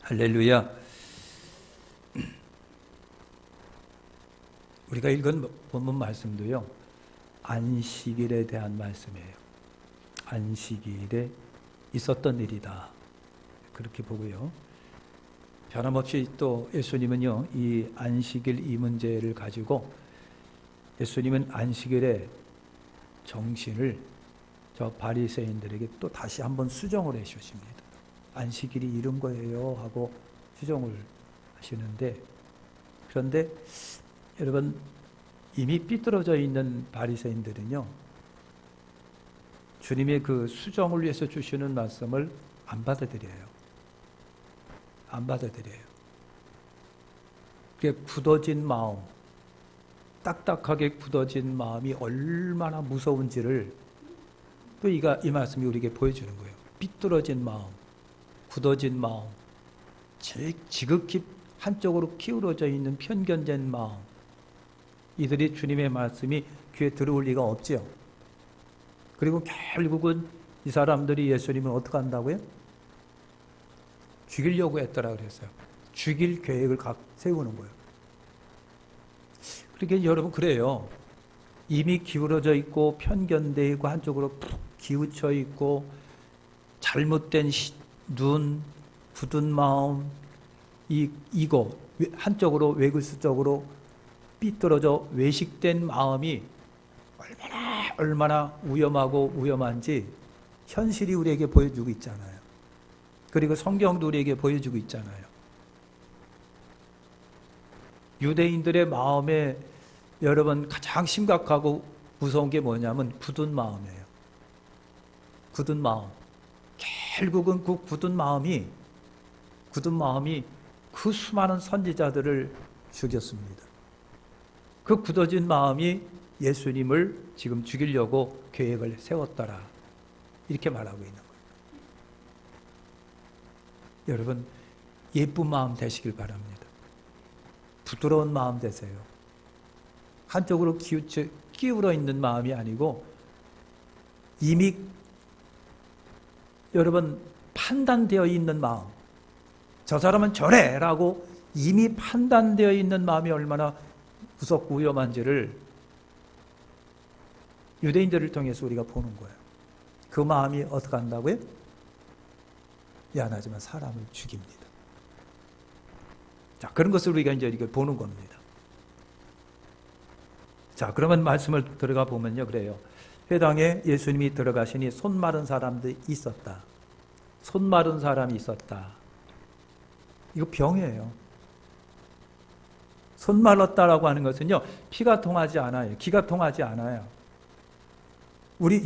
할렐루야. 우리가 읽은 본문 말씀도요, 안식일에 대한 말씀이에요. 안식일에 있었던 일이다, 그렇게 보고요. 변함없이 또 예수님은요, 이 안식일 이 문제를 가지고 예수님은 안식일의 정신을 저 바리새인들에게 또 다시 한번 수정을 해 주십니다. 안식일이 이런 거예요 하고 수정을 하시는데, 그런데 여러분, 이미 삐뚤어져 있는 바리새인들은요, 주님의 그 수정을 위해서 주시는 말씀을 안 받아들여요. 안 받아들여요. 그게 굳어진 마음, 딱딱하게 굳어진 마음이 얼마나 무서운지를 또 이 말씀이 우리에게 보여주는 거예요. 삐뚤어진 마음, 굳어진 마음, 지극히 한쪽으로 기울어져 있는 편견된 마음, 이들이 주님의 말씀이 귀에 들어올 리가 없지요. 그리고 결국은 이 사람들이 예수님을 어떻게 한다고요? 죽이려고 했더라 그랬어요. 죽일 계획을 세우는 거예요. 그러니까 여러분, 그래요. 이미 기울어져 있고 편견되어 있고 한쪽으로 푹 기우쳐 있고 잘못된 눈, 굳은 마음, 이거 한쪽으로 외글수적으로 삐뚤어져 외식된 마음이 얼마나 위험하고 위험한지 현실이 우리에게 보여주고 있잖아요. 그리고 성경도 우리에게 보여주고 있잖아요. 유대인들의 마음에 여러분 가장 심각하고 무서운 게 뭐냐면 굳은 마음이에요. 굳은 마음. 결국은 그 굳은 마음이 그 수많은 선지자들을 죽였습니다. 그 굳어진 마음이 예수님을 지금 죽이려고 계획을 세웠더라, 이렇게 말하고 있는 거예요. 여러분, 예쁜 마음 되시길 바랍니다. 부드러운 마음 되세요. 한쪽으로 기울어 있는 마음이 아니고 이미 여러분 판단되어 있는 마음, 저 사람은 저래 라고 이미 판단되어 있는 마음이 얼마나 무섭고 위험한지를 유대인들을 통해서 우리가 보는 거예요. 그 마음이 어떻게 한다고요? 미안하지만 사람을 죽입니다. 자, 그런 것을 우리가 이제 이렇게 보는 겁니다. 자, 그러면 말씀을 들어가 보면요, 그래요. 회당에 예수님이 들어가시니 손 마른 사람들이 있었다. 손 마른 사람이 있었다. 이거 병이에요. 손 말랐다라고 하는 것은요, 피가 통하지 않아요. 기가 통하지 않아요. 우리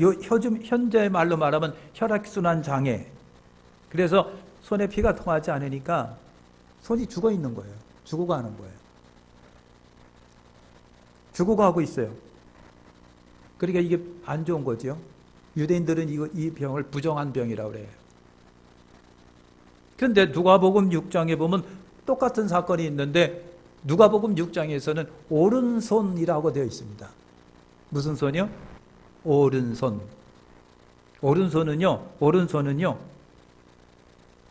현재 말로 말하면 혈액순환 장애. 그래서 손에 피가 통하지 않으니까 손이 죽어 있는 거예요. 죽어가는 거예요. 죽어가고 있어요. 그러니까 이게 안 좋은 거죠. 유대인들은 이 병을 부정한 병이라고 그래요. 그런데 누가복음 6장에 보면 똑같은 사건이 있는데 누가복음 6장에서는 오른손이라고 되어 있습니다. 무슨 손이요? 오른손. 오른손은요,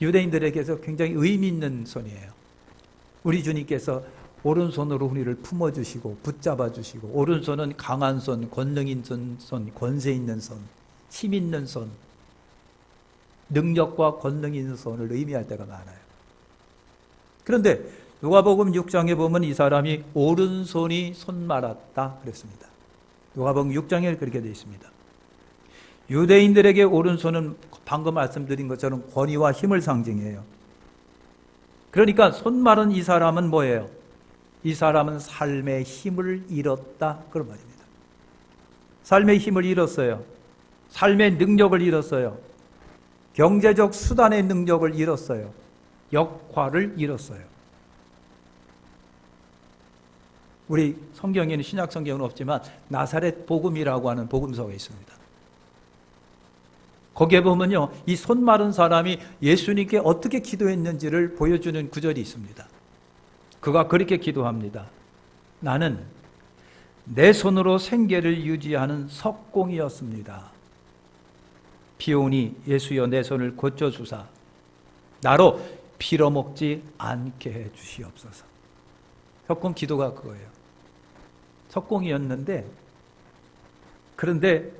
유대인들에게서 굉장히 의미 있는 손이에요. 우리 주님께서 오른손으로 우리를 품어주시고 붙잡아주시고, 오른손은 강한 손, 권능 있는 손, 권세 있는 손, 힘 있는 손, 능력과 권능 있는 손을 의미할 때가 많아요. 그런데 누가복음 6장에 보면 이 사람이 오른손이 손 말았다 그랬습니다. 누가복음 6장에 그렇게 되어 있습니다. 유대인들에게 오른손은 방금 말씀드린 것처럼 권위와 힘을 상징해요. 그러니까 손 마른 이 사람은 뭐예요? 이 사람은 삶의 힘을 잃었다, 그런 말입니다. 삶의 힘을 잃었어요. 삶의 능력을 잃었어요. 경제적 수단의 능력을 잃었어요. 역할을 잃었어요. 우리 성경에는, 신약 성경은 없지만 나사렛 복음이라고 하는 복음서가 있습니다. 거기에 보면요, 이 손 마른 사람이 예수님께 어떻게 기도했는지를 보여주는 구절이 있습니다. 그가 그렇게 기도합니다. 나는 내 손으로 생계를 유지하는 석공이었습니다. 비 오니 예수여 내 손을 고쳐주사 나로 빌어먹지 않게 해 주시옵소서. 석공 기도가 그거예요. 석공이었는데, 그런데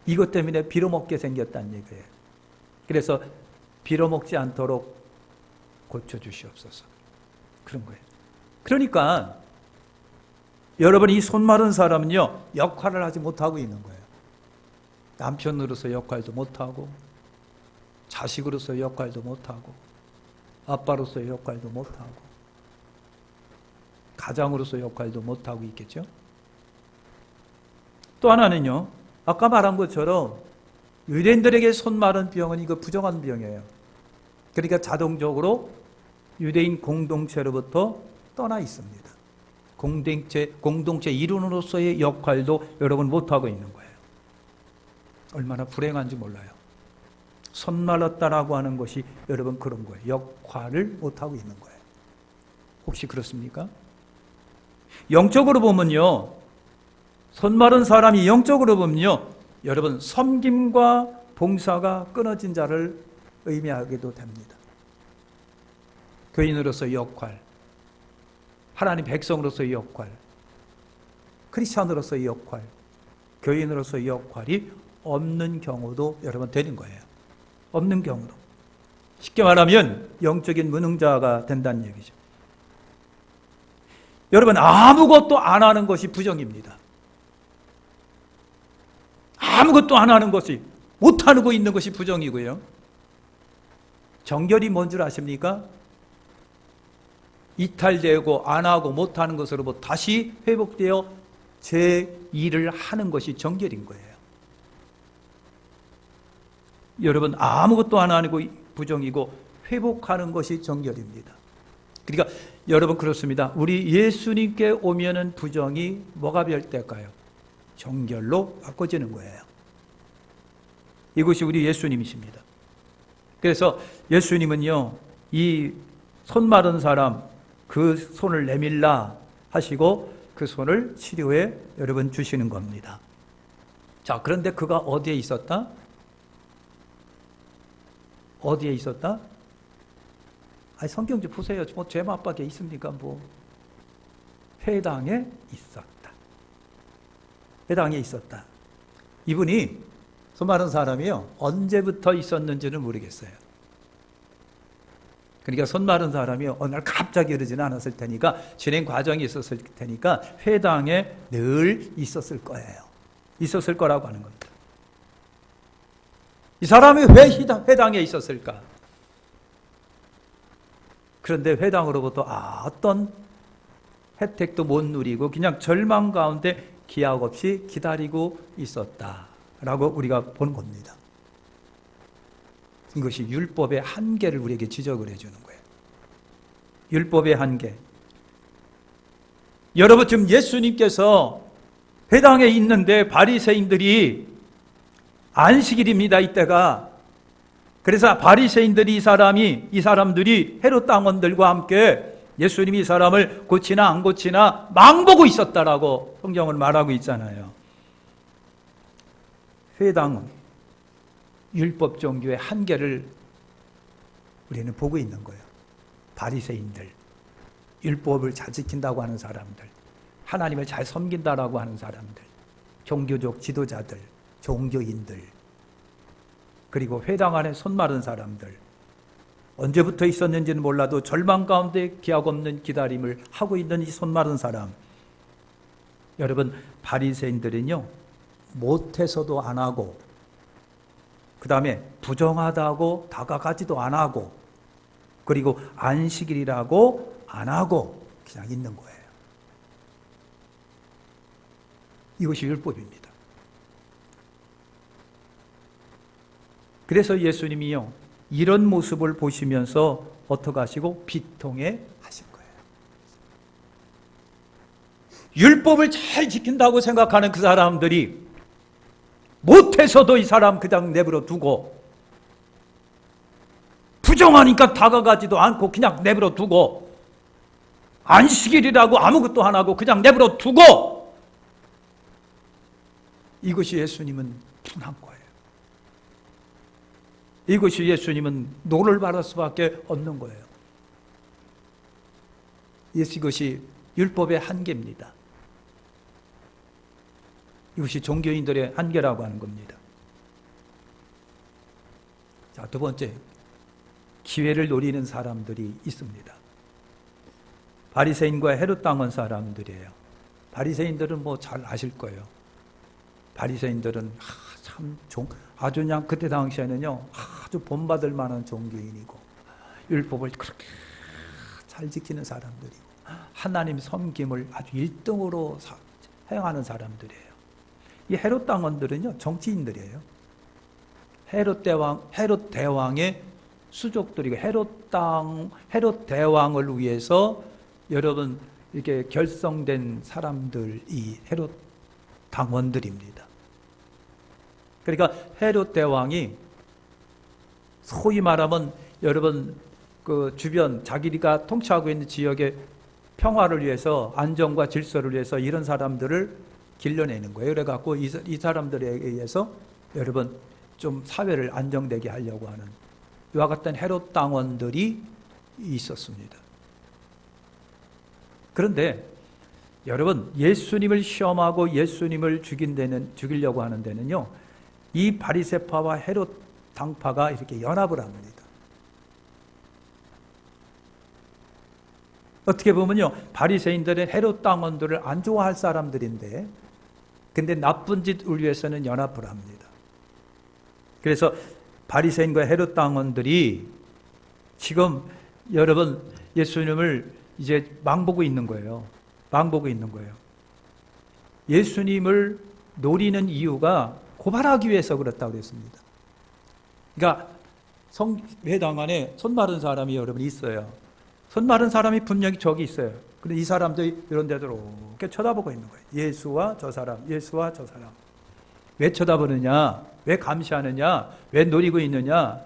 이것 때문에 빌어먹게 생겼다는 얘기예요. 그래서 빌어먹지 않도록 고쳐주시옵소서. 그런 거예요. 그러니까 여러분, 이 손 마른 사람은요, 역할을 하지 못하고 있는 거예요. 남편으로서 역할도 못하고, 자식으로서 역할도 못하고, 아빠로서 역할도 못하고, 가장으로서 역할도 못하고 있겠죠. 또 하나는요, 아까 말한 것처럼 유대인들에게 손 마른 병은 이거 부정한 병이에요. 그러니까 자동적으로 유대인 공동체로부터 떠나 있습니다. 공동체 일원으로서의 역할도 여러분 못하고 있는 거예요. 얼마나 불행한지 몰라요. 손 말랐다라고 하는 것이 여러분 그런 거예요. 역할을 못하고 있는 거예요. 혹시 그렇습니까? 영적으로 보면요, 손 마른 사람이 영적으로 보면요, 여러분 섬김과 봉사가 끊어진 자를 의미하기도 됩니다. 교인으로서의 역할, 하나님 백성으로서의 역할, 크리스찬으로서의 역할, 교인으로서의 역할이 없는 경우도 여러분 되는 거예요. 없는 경우도. 쉽게 말하면 영적인 무능자가 된다는 얘기죠. 여러분, 아무것도 안 하는 것이 부정입니다. 아무것도 안 하는 것이, 못하고 있는 것이 부정이고요. 정결이 뭔 줄 아십니까? 이탈되고 안 하고 못하는 것으로부터 다시 회복되어 제 일을 하는 것이 정결인 거예요. 여러분, 아무것도 안 하고 부정이고 회복하는 것이 정결입니다. 그러니까 여러분 그렇습니다. 우리 예수님께 오면은 부정이 뭐가 변될까요? 정결로 바꿔지는 거예요. 이것이 우리 예수님이십니다. 그래서 예수님은요, 이 손 마른 사람, 그 손을 내밀라 하시고 그 손을 치료해 여러분 주시는 겁니다. 자, 그런데 그가 어디에 있었다? 어디에 있었다? 아니, 성경 좀 보세요. 뭐 죄맛밖에 있습니까? 뭐 회당에 있었다. 회당에 있었다. 이분이 손 마른 사람이요, 언제부터 있었는지는 모르겠어요. 그러니까 손 마른 사람이 어느 날 갑자기 이러지는 않았을 테니까, 진행 과정이 있었을 테니까 회당에 늘 있었을 거예요. 있었을 거라고 하는 겁니다. 이 사람이 왜 회당에 있었을까? 그런데 회당으로부터 어떤 혜택도 못 누리고 그냥 절망 가운데 기약 없이 기다리고 있었다라고 우리가 보는 겁니다. 이것이 율법의 한계를 우리에게 지적을 해주는 거예요. 율법의 한계. 여러분, 지금 예수님께서 회당에 있는데 바리새인들이 안식일입니다, 이때가. 그래서 바리새인들이 이 사람들이 헤롯 당원들과 함께 예수님이 이 사람을 고치나 안 고치나 망보고 있었다라고 성경은 말하고 있잖아요. 회당은 율법 종교의 한계를 우리는 보고 있는 거예요. 바리새인들, 율법을 잘 지킨다고 하는 사람들, 하나님을 잘 섬긴다라고 하는 사람들, 종교적 지도자들, 종교인들, 그리고 회당 안에 손 마른 사람들, 언제부터 있었는지는 몰라도 절망 가운데 기약 없는 기다림을 하고 있는 이 손 마른 사람. 여러분, 바리새인들은요, 못해서도 안 하고, 그 다음에 부정하다고 다가가지도 안 하고, 그리고 안식일이라고 안 하고 그냥 있는 거예요. 이것이 율법입니다. 그래서 예수님이요, 이런 모습을 보시면서 어떻게 하시고? 비통해 하신 거예요. 율법을 잘 지킨다고 생각하는 그 사람들이 못해서도 이 사람 그냥 내버려 두고, 부정하니까 다가가지도 않고 그냥 내버려 두고, 안식일이라고 아무것도 안 하고 그냥 내버려 두고, 이것이 예수님은 분한 거예요. 이것이 예수님은 노를 받을 수밖에 없는 거예요. 이것이 율법의 한계입니다. 이것이 종교인들의 한계라고 하는 겁니다. 자, 두 번째, 기회를 노리는 사람들이 있습니다. 바리새인과 헤롯 당원 사람들이에요. 바리새인들은 뭐 잘 아실 거예요. 바리새인들은 아주 그냥 그때 당시에는요, 아주 본받을 만한 종교인이고 율법을 그렇게 잘 지키는 사람들이고 하나님 섬김을 아주 1등으로 행하는 사람들이에요. 이 헤롯 당원들은요, 정치인들이에요. 헤롯 대왕의 수족들이고 헤롯 대왕을 위해서 여러분 이렇게 결성된 사람들이 헤롯 당원들입니다. 그러니까 헤롯 대왕이 소위 말하면 여러분 그 주변 자기가 통치하고 있는 지역의 평화를 위해서, 안정과 질서를 위해서 이런 사람들을 길러내는 거예요. 그래갖고 이 사람들에 의해서 여러분 좀 사회를 안정되게 하려고 하는 이와 같은 헤롯 당원들이 있었습니다. 그런데 여러분, 예수님을 시험하고 예수님을 죽이려고 하는 데는요, 이 바리새파와 헤롯 당파가 이렇게 연합을 합니다. 어떻게 보면요, 바리새인들은 헤롯 당원들을 안 좋아할 사람들인데, 근데 나쁜 짓을 위해서는 연합을 합니다. 그래서 바리새인과 헤롯 당원들이 지금 여러분 예수님을 이제 망보고 있는 거예요. 망보고 있는 거예요. 예수님을 노리는 이유가 고발하기 위해서 그렇다고 그랬습니다. 그러니까 성회당 안에 손 마른 사람이 여러분 있어요. 손 마른 사람이 분명히 저기 있어요. 근데 이 사람들이 이런 데로 이렇게 쳐다보고 있는 거예요. 예수와 저 사람, 예수와 저 사람. 왜 쳐다보느냐? 왜 감시하느냐? 왜 노리고 있느냐?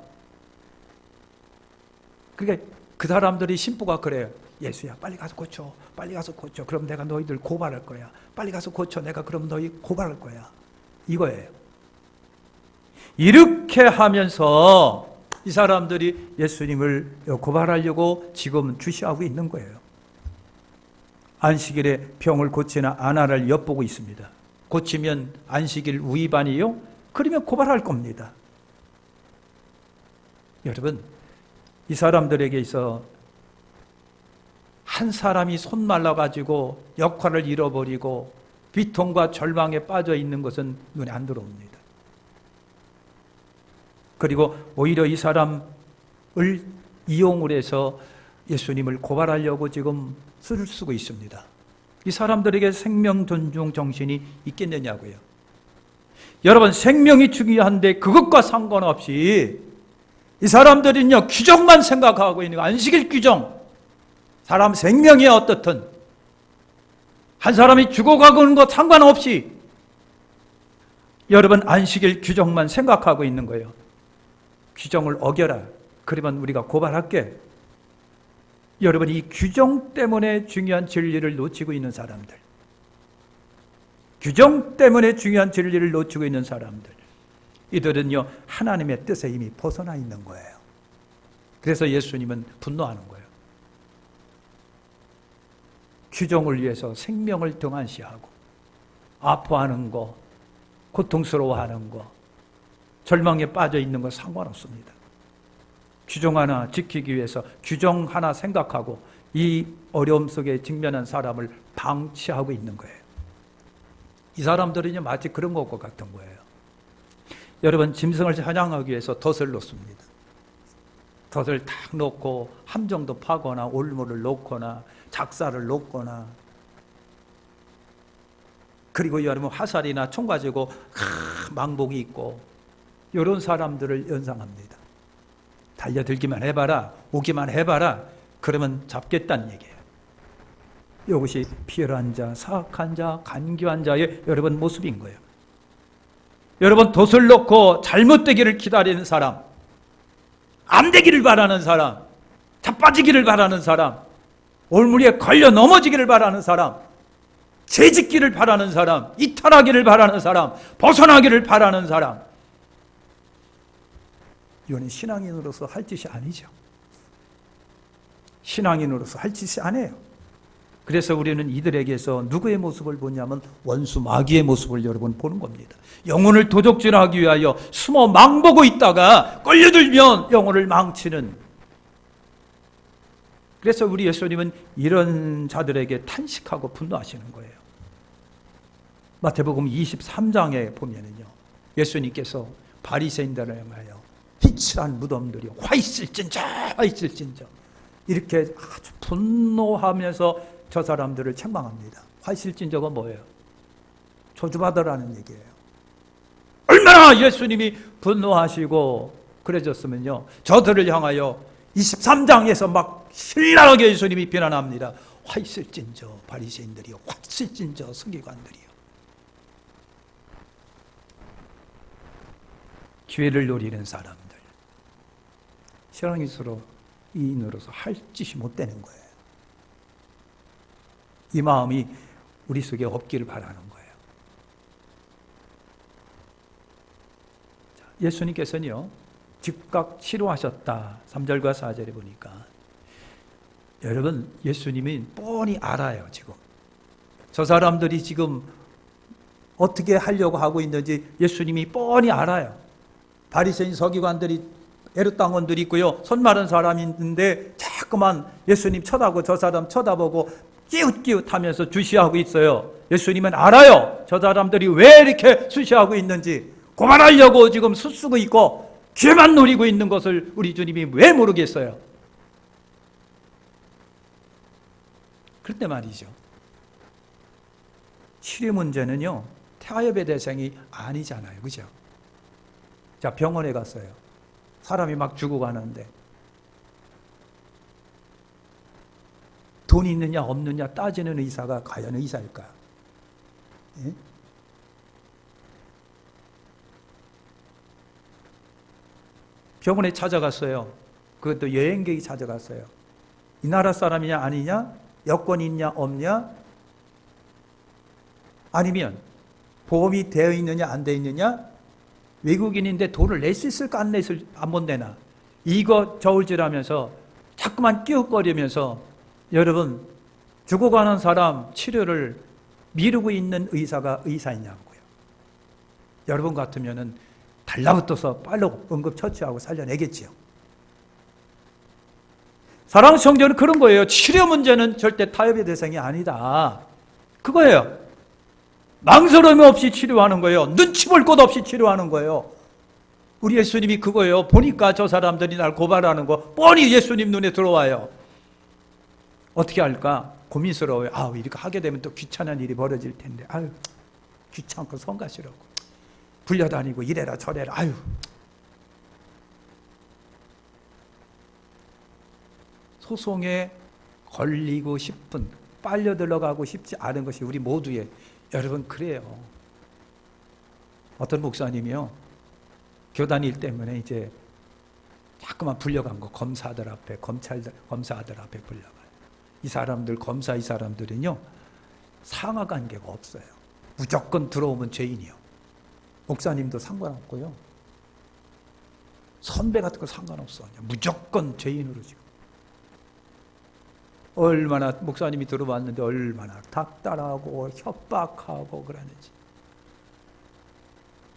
그러니까 그 사람들이 심보가 그래요. 예수야, 빨리 가서 고쳐. 빨리 가서 고쳐. 그럼 내가 너희들 고발할 거야. 빨리 가서 고쳐. 내가 그럼 너희 고발할 거야. 이거예요. 이렇게 하면서 이 사람들이 예수님을 고발하려고 지금 주시하고 있는 거예요. 안식일에 병을 고치나 아나를 엿보고 있습니다. 고치면 안식일 위반이요? 그러면 고발할 겁니다. 여러분, 이 사람들에게 있어 한 사람이 손 말라가지고 역할을 잃어버리고 비통과 절망에 빠져 있는 것은 눈에 안 들어옵니다. 그리고 오히려 이 사람을 이용을 해서 예수님을 고발하려고 지금 수를 쓰고 있습니다. 이 사람들에게 생명 존중 정신이 있겠느냐고요. 여러분, 생명이 중요한데 그것과 상관없이 이 사람들은요, 규정만 생각하고 있는 거예요. 안식일 규정. 사람 생명이 어떻든 한 사람이 죽어가는 것 상관없이 여러분 안식일 규정만 생각하고 있는 거예요. 규정을 어겨라. 그러면 우리가 고발할게. 여러분, 이 규정 때문에 중요한 진리를 놓치고 있는 사람들, 규정 때문에 중요한 진리를 놓치고 있는 사람들, 이들은요 하나님의 뜻에 이미 벗어나 있는 거예요. 그래서 예수님은 분노하는 거예요. 규정을 위해서 생명을 등한시하고 아파하는 거, 고통스러워하는 거, 절망에 빠져 있는 거 상관없습니다. 규정 하나 지키기 위해서 규정 하나 생각하고 이 어려움 속에 직면한 사람을 방치하고 있는 거예요. 이 사람들은요 마치 그런 것과 같은 거예요. 여러분, 짐승을 사냥하기 위해서 덫을 놓습니다. 덫을 딱 놓고 함정도 파거나 올무를 놓거나 작사를 놓거나, 그리고 여러분 화살이나 총 가지고 망복이 있고 이런 사람들을 연상합니다. 달려들기만 해봐라, 오기만 해봐라, 그러면 잡겠다는 얘기예요. 이것이 피열한 자, 사악한 자, 간교한 자의 여러분 모습인 거예요. 여러분, 덫을 놓고 잘못되기를 기다리는 사람, 안 되기를 바라는 사람, 자빠지기를 바라는 사람, 올무리에 걸려 넘어지기를 바라는 사람, 죄짓기를 바라는 사람, 이탈하기를 바라는 사람, 벗어나기를 바라는 사람, 이거는 신앙인으로서 할 짓이 아니죠. 신앙인으로서 할 짓이 아니에요. 그래서 우리는 이들에게서 누구의 모습을 보냐면 원수 마귀의 모습을 여러분 보는 겁니다. 영혼을 도적질하기 위하여 숨어 망보고 있다가 끌려들면 영혼을 망치는. 그래서 우리 예수님은 이런 자들에게 탄식하고 분노하시는 거예요. 마태복음 23장에 보면은요, 예수님께서 바리새인들을 향하여 비칠한 무덤들이 화 있을진저 이렇게 아주 분노하면서 저 사람들을 책망합니다. 화 있을진저가 뭐예요? 저주받으라는 얘기예요. 얼마나 예수님이 분노하시고 그래졌으면요, 저들을 향하여 23장에서 막 신랄하게 예수님이 비난합니다. 화 있을진저 바리새인들이요, 화 있을진저 서기관들이요. 기회를 노리는 사람들, 신앙인으로서 할 짓이 못 되는 거예요. 이 마음이 우리 속에 없기를 바라는 거예요. 예수님께서는요, 즉각 치료하셨다. 3절과 4절에 보니까 여러분, 예수님이 뻔히 알아요. 지금 저 사람들이 지금 어떻게 하려고 하고 있는지 예수님이 뻔히 알아요. 바리새인 서기관들이 에르땅원들이 있고요, 손 마른 사람이 있는데 자꾸만 예수님 쳐다보고 저 사람 쳐다보고 끼웃끼웃하면서 주시하고 있어요. 예수님은 알아요. 저 사람들이 왜 이렇게 수시하고 있는지. 고발하려고 지금 수쓰고 있고 기회만 노리고 있는 것을 우리 주님이 왜 모르겠어요? 그런데 말이죠, 치료 문제는요, 타협의 대상이 아니잖아요. 그죠? 자, 병원에 갔어요. 사람이 막 죽어가는데 돈이 있느냐 없느냐 따지는 의사가 과연 의사일까? 예? 병원에 찾아갔어요. 그것도 여행객이 찾아갔어요. 이 나라 사람이냐 아니냐? 여권이 있냐 없냐? 아니면 보험이 되어 있느냐 안 되어 있느냐? 외국인인데 돈을 낼 수 있을까 안 못 내나? 이거 저울질하면서 자꾸만 끼웃거리면서 여러분, 죽어가는 사람 치료를 미루고 있는 의사가 의사이냐고요. 여러분 같으면은 달라붙어서 빨리 응급처치하고 살려내겠지요. 사랑하는 성도는 그런 거예요. 치료 문제는 절대 타협의 대상이 아니다. 그거예요. 망설임 없이 치료하는 거예요. 눈치 볼 것 없이 치료하는 거예요. 우리 예수님이 그거예요. 보니까 저 사람들이 날 고발하는 거 뻔히 예수님 눈에 들어와요. 어떻게 할까? 고민스러워요. 이렇게 하게 되면 또 귀찮은 일이 벌어질 텐데. 귀찮고 성가시라고. 불려다니고 이래라 저래라. 소송에 걸리고 싶은, 빨려 들어가고 싶지 않은 것이 우리 모두의, 여러분 그래요. 어떤 목사님이요, 교단 일 때문에 이제 자꾸만 불려간 거, 검사들 앞에, 검사들 앞에 불려가요. 이 사람들, 이 사람들은요, 상하 관계가 없어요. 무조건 들어오면 죄인이요. 목사님도 상관없고요, 선배 같은 거 상관없어. 무조건 죄인으로 지금. 얼마나 목사님이 들어왔는데 얼마나 닥달하고 협박하고 그러는지.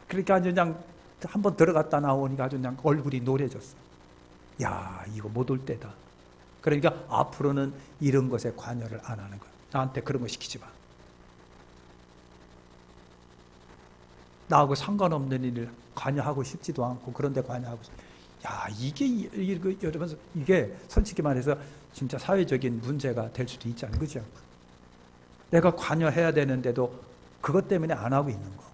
그렇게 아주 그냥 한번 들어갔다 나오니까 아주 그냥 얼굴이 노래졌어. 야, 이거 못 올 때다. 그러니까 앞으로는 이런 것에 관여를 안 하는 거야. 나한테 그런 거 시키지 마. 나하고 상관없는 일을 관여하고 싶지도 않고, 그런데 관여하고 싶. 야, 이게 여러분, 이게 솔직히 말해서 진짜 사회적인 문제가 될 수도 있잖아요. 그죠? 내가 관여해야 되는데도 그것 때문에 안 하고 있는 거.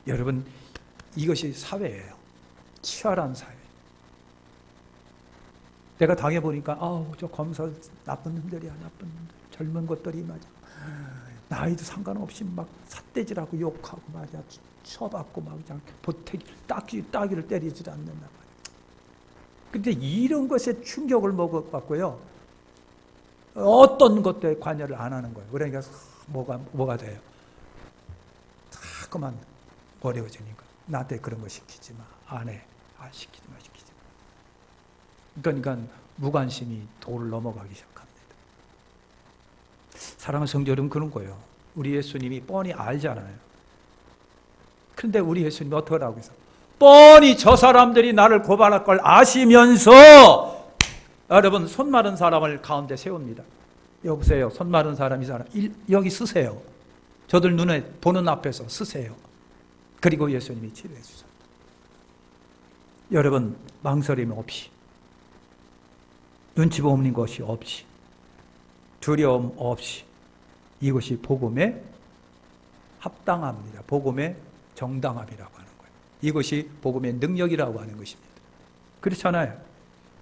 여러분, 이것이 사회예요. 치열한 사회. 내가 당해보니까 저 검사 나쁜 놈들이야. 나쁜 놈들. 젊은 것들이 말이야. 나이도 상관없이 막 삿대질하고 욕하고 말이야. 쳐받고 막 그냥 보태기, 따기를 때리지 않는단 말이야. 근데 이런 것에 충격을 먹어봤고요, 어떤 것들에 관여를 안 하는 거예요. 그러니까 뭐가 돼요? 자꾸만 어려워지니까 나한테 그런 거 시키지 마. 안 해. 시키지 마. 그러니까 무관심이 도를 넘어가기 시작합니다. 사랑하는 성도 여러분, 그런 거예요. 우리 예수님이 뻔히 알잖아요. 그런데 우리 예수님이 어떻게 하라고 해서 뻔히 저 사람들이 나를 고발할 걸 아시면서 여러분 손 마른 사람을 가운데 세웁니다. 여보세요. 손 마른 사람이 여기 쓰세요. 저들 눈에 보는 앞에서 쓰세요. 그리고 예수님이 치료해 주세요. 여러분 망설임 없이, 눈치 보는 것이 없이, 두려움 없이, 이것이 복음에 합당합니다. 복음의 정당함이라고 하는 거예요. 이것이 복음의 능력이라고 하는 것입니다. 그렇잖아요.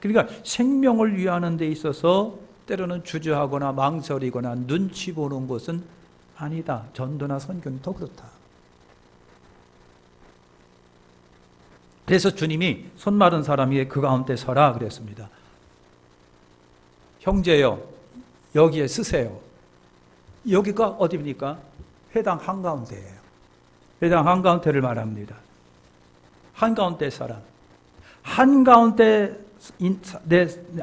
그러니까 생명을 위하는 데 있어서 때로는 주저하거나 망설이거나 눈치 보는 것은 아니다. 전도나 선교는 더 그렇다. 그래서 주님이 손 마른 사람이 그 가운데 서라 그랬습니다. 형제여, 여기에 쓰세요. 여기가 어디입니까? 회당 한가운데예요. 회당 한가운데를 말합니다. 한가운데 사람.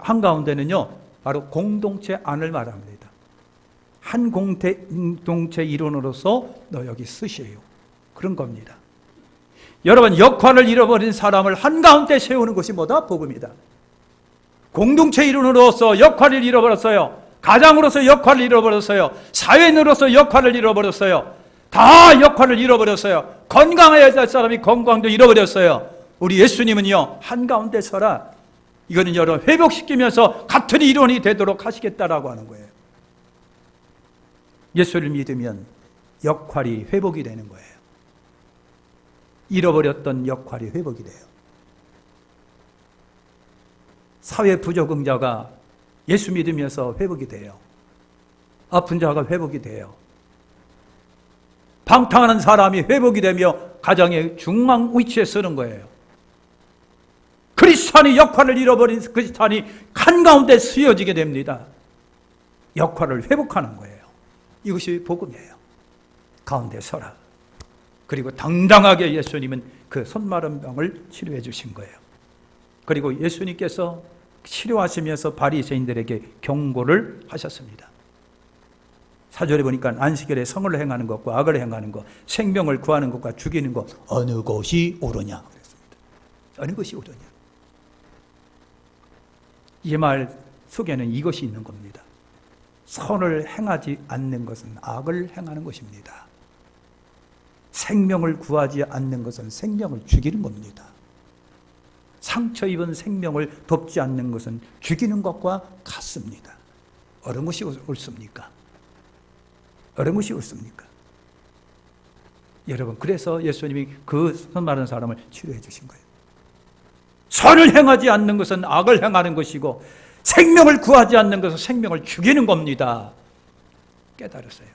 한가운데는요, 바로 공동체 안을 말합니다. 한 공동체 일원으로서 너 여기 쓰세요. 그런 겁니다. 여러분, 역할을 잃어버린 사람을 한가운데 세우는 것이 뭐다? 복음이다. 공동체 일원으로서 역할을 잃어버렸어요. 가장으로서 역할을 잃어버렸어요. 사회인으로서 역할을 잃어버렸어요. 다 역할을 잃어버렸어요. 건강해야 될 사람이 건강도 잃어버렸어요. 우리 예수님은요, 한가운데 서라. 이거는 여러분 회복시키면서 같은 일원이 되도록 하시겠다라고 하는 거예요. 예수를 믿으면 역할이 회복이 되는 거예요. 잃어버렸던 역할이 회복이 돼요. 사회 부적응자가 예수 믿으면서 회복이 돼요. 아픈 자가 회복이 돼요. 방탕하는 사람이 회복이 되며 가정의 중앙 위치에 서는 거예요. 크리스찬이 역할을 잃어버린 크리스찬이 한가운데 쓰여지게 됩니다. 역할을 회복하는 거예요. 이것이 복음이에요. 가운데 서라. 그리고 당당하게 예수님은 그 손마른 병을 치료해 주신 거예요. 그리고 예수님께서 치료하시면서 바리새인들에게 경고를 하셨습니다. 4절에 보니까 안식일에 성을 행하는 것과 악을 행하는 것, 생명을 구하는 것과 죽이는 것, 어느 것이 옳으냐 그랬습니다. 어느 것이 옳으냐. 이 말 속에는 이것이 있는 겁니다. 선을 행하지 않는 것은 악을 행하는 것입니다. 생명을 구하지 않는 것은 생명을 죽이는 겁니다. 상처 입은 생명을 돕지 않는 것은 죽이는 것과 같습니다. 어느 것이 옳습니까? 어느 것이 옳습니까? 여러분, 그래서 예수님이 그 손 마른 사람을 치료해 주신 거예요. 선을 행하지 않는 것은 악을 행하는 것이고 생명을 구하지 않는 것은 생명을 죽이는 겁니다. 깨달았어요.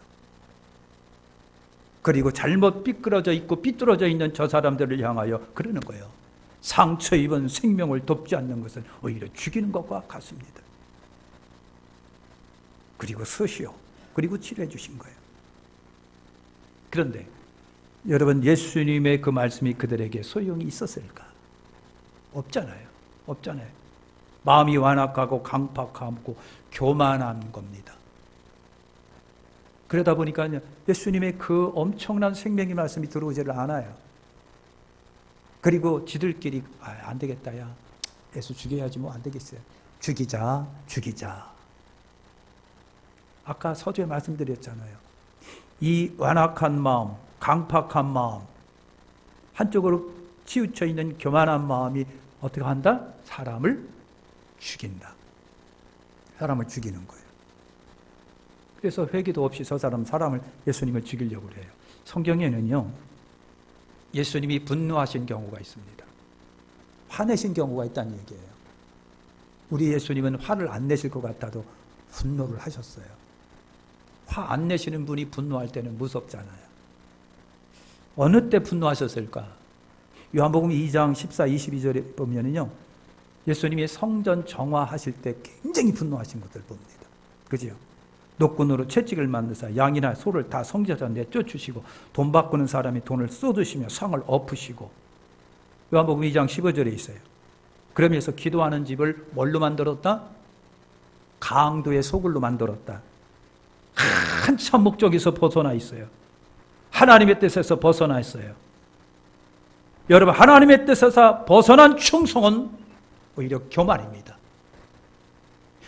그리고 잘못 삐뚤어져 있고 삐뚤어져 있는 저 사람들을 향하여 그러는 거예요. 상처 입은 생명을 돕지 않는 것은 오히려 죽이는 것과 같습니다. 그리고 서시오. 그리고 치료해 주신 거예요. 그런데 여러분, 예수님의 그 말씀이 그들에게 소용이 있었을까? 없잖아요. 없잖아요. 마음이 완악하고 강팍하고 교만한 겁니다. 그러다 보니까 예수님의 그 엄청난 생명의 말씀이 들어오지를 않아요. 그리고 지들끼리 안 되겠다, 야 예수 죽여야지 뭐 안 되겠어요. 죽이자. 아까 서두에 말씀드렸잖아요. 이 완악한 마음, 강팍한 마음, 한쪽으로 치우쳐 있는 교만한 마음이 어떻게 한다? 사람을 죽인다. 사람을 죽이는 거예요. 그래서 회개도 없이 저 사람을 예수님을 죽이려고 해요. 성경에는요, 예수님이 분노하신 경우가 있습니다. 화내신 경우가 있다는 얘기예요. 우리 예수님은 화를 안 내실 것 같아도 분노를 하셨어요. 화 안 내시는 분이 분노할 때는 무섭잖아요. 어느 때 분노하셨을까? 요한복음 2장 14, 22절에 보면은요, 예수님이 성전 정화하실 때 굉장히 분노하신 것을 봅니다. 그죠? 노끈으로 채찍을 만드사 양이나 소를 다 성전에 내쫓으시고 돈 바꾸는 사람이 돈을 쏟으시며 상을 엎으시고 요한복음 2장 15절에 있어요. 그러면서 기도하는 집을 뭘로 만들었다? 강도의 소굴로 만들었다. 한참 목적에서 벗어나 있어요. 하나님의 뜻에서 벗어나 있어요. 여러분, 하나님의 뜻에서 벗어난 충성은 오히려 교만입니다.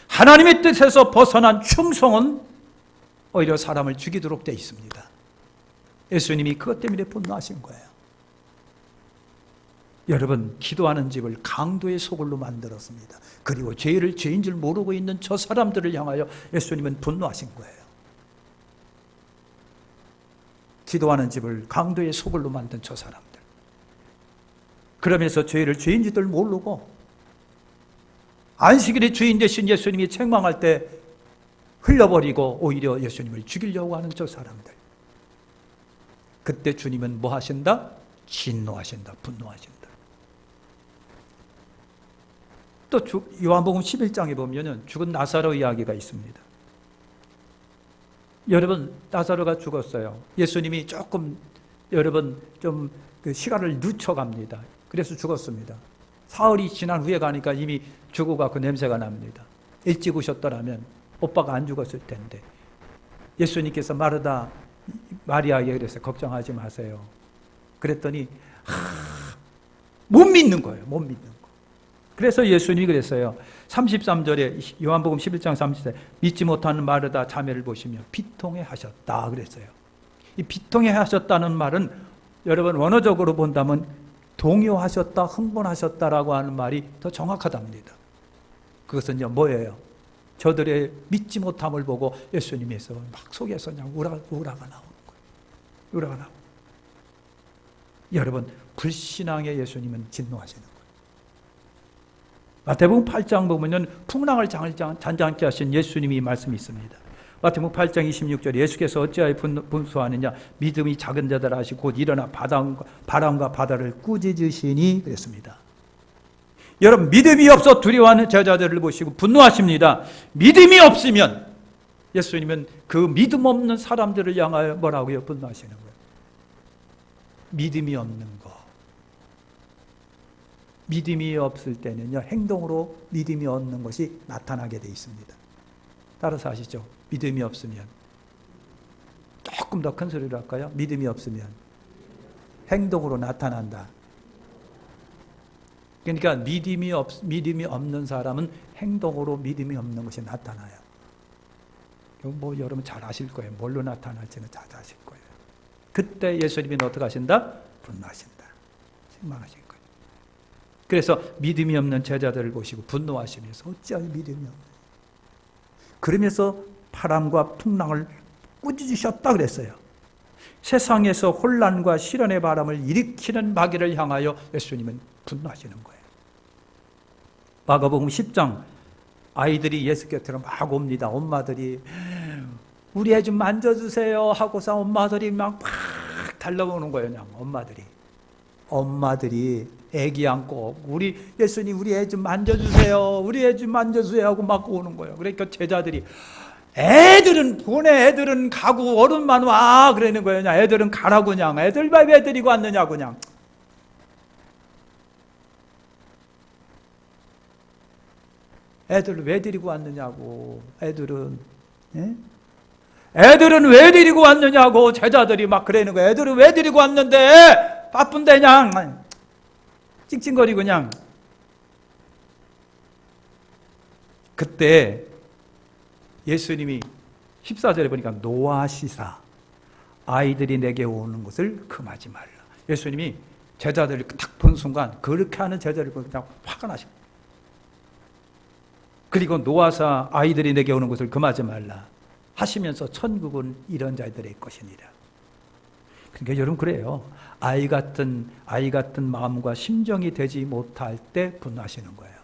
하나님의 뜻에서 벗어난 충성은 오히려 사람을 죽이도록 되어 있습니다. 예수님이 그것 때문에 분노하신 거예요. 여러분, 기도하는 집을 강도의 소굴로 만들었습니다. 그리고 죄를 죄인 줄 모르고 있는 저 사람들을 향하여 예수님은 분노하신 거예요. 기도하는 집을 강도의 소굴로 만든 저 사람들. 그러면서 죄를 죄인 줄 모르고 안식일의 주인 되신 예수님이 책망할 때 흘려버리고 오히려 예수님을 죽이려고 하는 저 사람들. 그때 주님은 뭐 하신다? 진노하신다. 분노하신다. 또 요한복음 11장에 보면 죽은 나사로 이야기가 있습니다. 여러분, 나사로가 죽었어요. 예수님이 조금 여러분 좀 그 시간을 늦춰갑니다. 그래서 죽었습니다. 사흘이 지난 후에 가니까 이미 죽어가고 냄새가 납니다. 일찍 오셨더라면 오빠가 안 죽었을 텐데. 예수님께서 마리아에게 그랬어요. 걱정하지 마세요. 그랬더니 못 믿는 거예요. 못 믿는 거. 그래서 예수님이 그랬어요. 33절에 요한복음 11장 30절에 믿지 못하는 마르다 자매를 보시며 비통해 하셨다 그랬어요. 이 비통해 하셨다는 말은 여러분 원어적으로 본다면 동요하셨다, 흥분하셨다라고 하는 말이 더 정확하답니다. 그것은요 뭐예요? 저들의 믿지 못함을 보고 예수님께서 막 속에서 그냥 우라가 나오는 거예요. 우라가 나오고. 여러분, 불신앙의 예수님은 진노하시는 거예요. 마태복음 8장 보면 풍랑을 잔잔케 하신 예수님이 말씀이 있습니다. 마태복음 8장 26절에 예수께서 어찌하여 분수하느냐 믿음이 작은 자들 하시고 곧 일어나 바람과 바다를 꾸짖으시니 그랬습니다. 여러분, 믿음이 없어 두려워하는 제자들을 보시고 분노하십니다. 믿음이 없으면 예수님은 그 믿음 없는 사람들을 향하여 뭐라고요? 분노하시는 거예요. 믿음이 없는 거. 믿음이 없을 때는요, 행동으로 믿음이 없는 것이 나타나게 되어 있습니다. 따라서 아시죠? 믿음이 없으면, 조금 더 큰 소리로 할까요? 믿음이 없으면 행동으로 나타난다. 그러니까 믿음이 없는 사람은 행동으로 믿음이 없는 것이 나타나요. 뭐 여러분 잘 아실 거예요. 뭘로 나타날지는 잘 아실 거예요. 그때 예수님이 어떻게 하신다? 분노하신다. 책망하신 거예요. 그래서 믿음이 없는 제자들을 보시고 분노하시면서 어찌하여 믿음이 없느냐. 그러면서 바람과 풍랑을 꾸짖으셨다 그랬어요. 세상에서 혼란과 시련의 바람을 일으키는 마귀를 향하여 예수님은 분노하시는 거예요. 마가복음 10장 아이들이 예수 곁으로 막 옵니다. 엄마들이 우리 애 좀 만져주세요 하고서 엄마들이 막 달려오는 거예요. 그냥 엄마들이 애기 안고 우리 예수님 우리 애 좀 만져주세요. 우리 애 좀 만져주세요 하고 막 오는 거예요. 그러니까 제자들이 애들은 가고 어른만 와 그러는 거예요. 그냥 애들은 가라고 그냥 애들 왜 데리고 왔느냐고 그냥. 애들 왜 데리고 왔느냐고. 애들은 왜 데리고 왔느냐고 제자들이 막 그러는 거예요. 애들은 왜 데리고 왔는데 바쁜데 그냥 찡찡거리고 그냥. 그때 예수님이 14절에 보니까 노하시사 아이들이 내게 오는 것을 금하지 말라. 예수님이 제자들을 딱 본 순간 그렇게 하는 제자를 보고 그냥 화가 나십니다. 그리고 노하사 아이들이 내게 오는 것을 금하지 말라 하시면서 천국은 이런 자들의 것이니라. 그러니까 여러분 그래요. 아이 같은 마음과 심정이 되지 못할 때 분노하시는 거예요.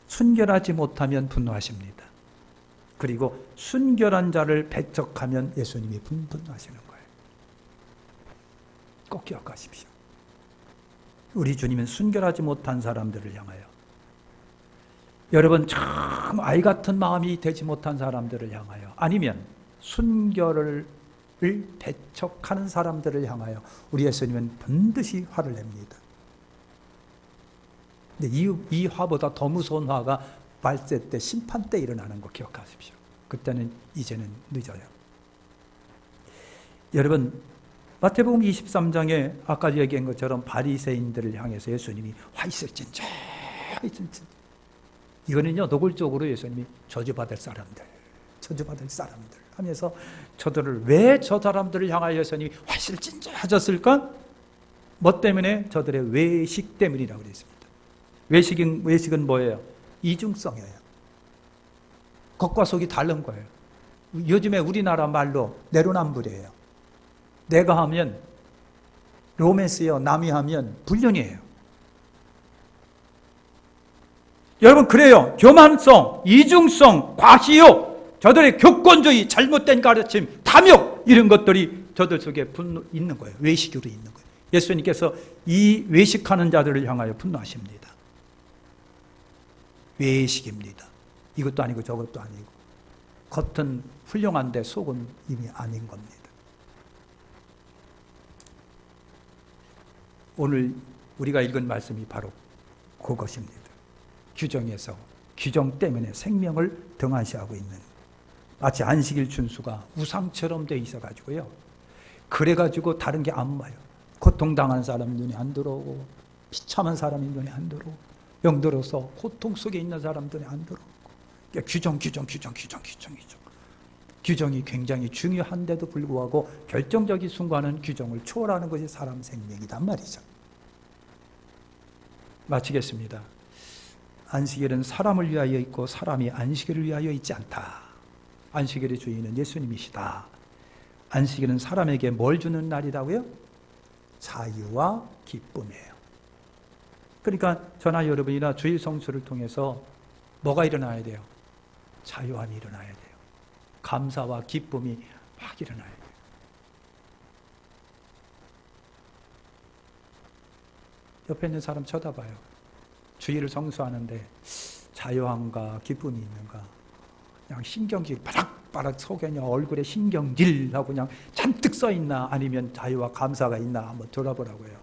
순결하지 못하면 분노하십니다. 그리고 순결한 자를 배척하면 예수님이 분노하시는 거예요. 꼭 기억하십시오. 우리 주님은 순결하지 못한 사람들을 향하여, 여러분 참 아이 같은 마음이 되지 못한 사람들을 향하여, 아니면 순결을 배척하는 사람들을 향하여 우리 예수님은 반드시 화를 냅니다. 근데 이 화보다 더 무서운 화가 발세 때, 심판 때 일어나는 거 기억하십시오. 그때는 이제는 늦어요. 여러분, 마태복음 23장에 아까 얘기한 것처럼 바리새인들을 향해서 예수님이 화 있을진저, 이거는요 노골적으로 예수님이 저주받을 사람들 하면서 저들을, 왜 저 사람들을 향하여 예수님이 화 있을진저 하셨을까? 뭐 때문에? 저들의 외식 때문이라고 그랬습니다. 외식은 뭐예요? 이중성이에요. 겉과 속이 다른 거예요. 요즘에 우리나라 말로 내로남불이에요. 내가 하면 로맨스예요. 남이 하면 불륜이에요. 여러분, 그래요. 교만성, 이중성, 과시욕, 저들의 교권주의, 잘못된 가르침, 탐욕, 이런 것들이 저들 속에 있는 거예요. 외식으로 있는 거예요. 예수님께서 이 외식하는 자들을 향하여 분노하십니다. 외식입니다. 이것도 아니고 저것도 아니고, 겉은 훌륭한데 속은 이미 아닌 겁니다. 오늘 우리가 읽은 말씀이 바로 그것입니다. 규정에서, 규정 때문에 생명을 등한시하고 있는, 마치 안식일 준수가 우상처럼 돼 있어가지고요, 그래가지고 다른 게 안 봐요. 고통당한 사람 눈에 안 들어오고, 비참한 사람이 눈에 안 들어오고, 영들어서 고통 속에 있는 사람 눈에 안 들어오고, 규정. 규정이 굉장히 중요한데도 불구하고 결정적인 순간은 규정을 초월하는 것이 사람 생명이란 말이죠. 마치겠습니다. 안식일은 사람을 위하여 있고 사람이 안식일을 위하여 있지 않다. 안식일의 주인은 예수님이시다. 안식일은 사람에게 뭘 주는 날이라고요? 자유와 기쁨이에요. 그러니까 저나 여러분이나 주일 성수를 통해서 뭐가 일어나야 돼요? 자유함이 일어나야 돼요. 감사와 기쁨이 막 일어나야 돼요. 옆에 있는 사람 쳐다봐요. 주일을 성수하는데 자유함과 기쁨이 있는가? 그냥 신경질 바락바락 속에 그냥 얼굴에 신경질하고 그냥 잔뜩 써 있나? 아니면 자유와 감사가 있나? 한번 돌아보라고요.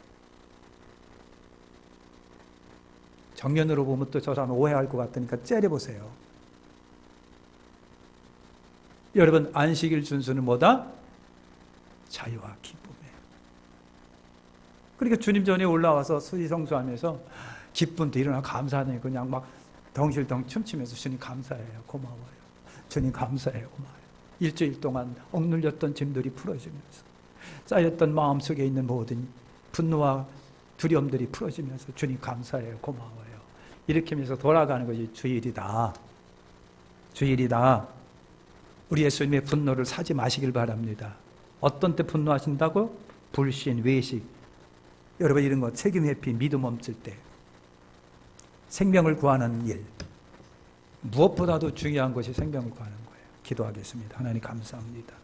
정면으로 보면 또 저 사람 오해할 것 같으니까 째려보세요. 여러분, 안식일 준수는 뭐다? 자유와 기쁨이에요. 그러니까 주님 전에 올라와서 수지성수하면서 기쁨도 일어나 감사하네. 그냥 막 덩실덩 춤추면서 주님 감사해요. 고마워요. 주님 감사해요. 고마워요. 일주일 동안 억눌렸던 짐들이 풀어지면서, 쌓였던 마음속에 있는 모든 분노와 두려움들이 풀어지면서 주님 감사해요. 고마워요. 이렇게 하면서 돌아가는 것이 주일이다. 주일이다. 우리 예수님의 분노를 사지 마시길 바랍니다. 어떤 때 분노하신다고? 불신, 외식. 여러분, 이런 거 책임 회피, 믿음 없을 때, 생명을 구하는 일, 무엇보다도 중요한 것이 생명을 구하는 거예요. 기도하겠습니다. 하나님 감사합니다.